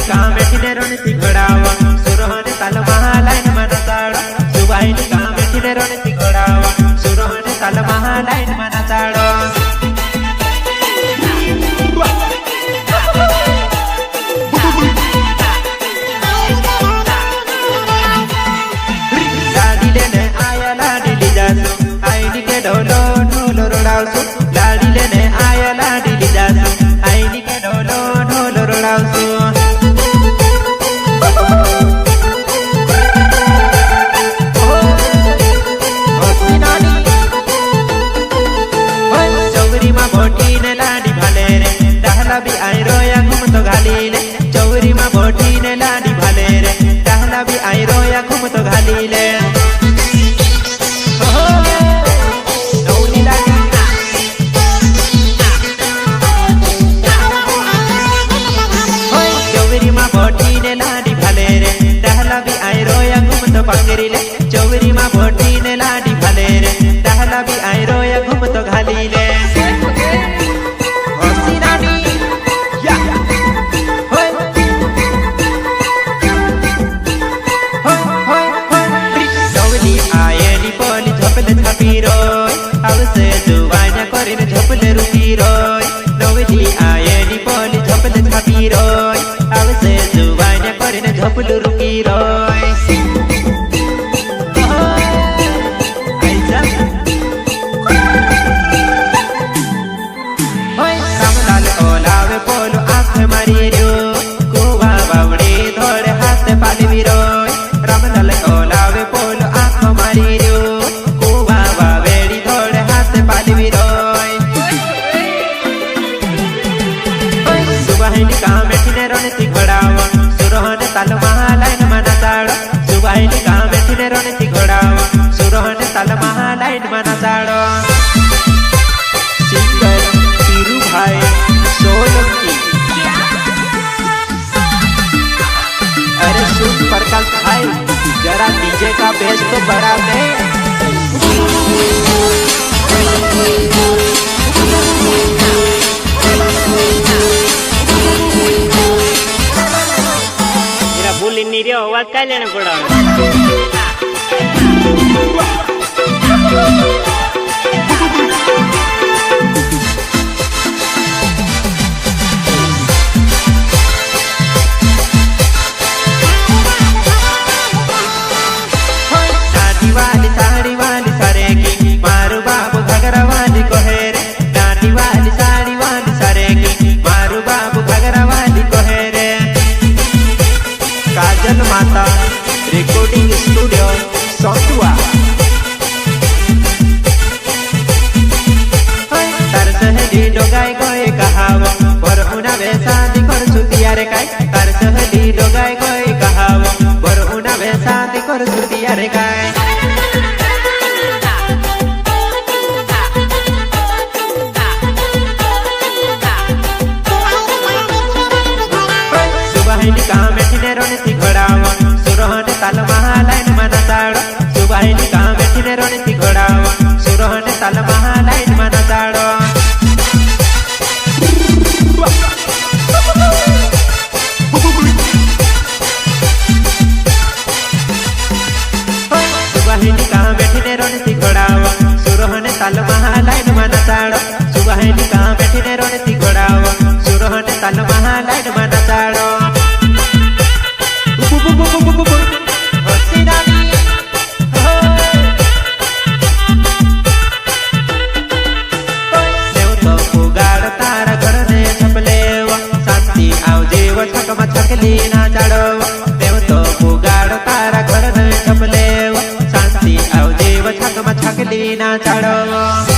का मेठिने रणती घोडावा सुरहने ताल महालाइन मनसाड़ सुबाहिनी का मेठिने रणती घोडावा सुरहने ताल महालाइन मनसाड़ लाडी लेने आया लाडी ली जासू आईनी के ढोलो ढोलो रोडावसू लाडी लेने आया लाडी ली जासू आईनी के ढोलो ढोलो रोडावसू भी आई रोया घूम तो घाली ले चौरी माँ बोटी ने लाडी भाले रे टहला भी आई रोया घूम तो घाली ले चौरी माँ बोटी ने लाडी भाले रे टहला भी आई रोया घूम तो पंगरी ले चौरी माँ बोटी ने लाडी भाले रे टहला भी आई रोया घूम तो घाली ले झपले रुकी रोय नवली आयनी पोली झपले छापी रोय आवसे जुवान्या करीने झपलू रुकी रोय रामलाल ओलावे पोलो आँख मारी रो कुवा बावड़ी धोड़े हाथ पालवी रोय रामलाल ओलावे पोलो आँख मारी रो कुवा बावड़ी धोड़े हाथ पालवी रोय सुबाहिनी का मेठिने रणती घोडावा सुरहने ताल महालाइन मनसाड़ सुबाहिनी का मेठिने रणती घोडावा सुरहने ताल महालाइन मनसाड़ सिंगर पीरू भाई सोलंकी अरे सुन प्रकाश भाई जरा डीजे का बेस तो बढ़ा दे नीरियो आवाज काय लेना पड़ा साड़ी वाली सरेगी मारू बाबू घगरा वाली कोहेरे नाटी वाली साड़ी वाली सरेगी मारू बाबू घगरा वाली कोहेरे काजल माता रिकॉर्डिंग स्टूडियो सौतुआ तार सहली डोगाई गए कहावा पर उना वे शादी कर सुतिया रे काय तार सहली डोगाई गए कहावा पर उना वे शादी कर सुतिया रे काय सुबाहिनी का मेठिने रणती घोडावा सुरहने ताल महालाइन मनसाड़ सुबाहिनी का मेठिने रणती घोडावा सुरहने ताल महालाइन मनसाड़ सुबाहिनी का मेठिने रणती घोडावा सुरहने ताल महालाइन मनसाड़ सुबाहिनी का मेठिने रणती घोडावा सुरहने ताल महालाइन मनसाड़ छकली ना चढ़व देव तो पुगाड़ तारा घर न छपले शांति आओ देव छक छकली ना चढ़व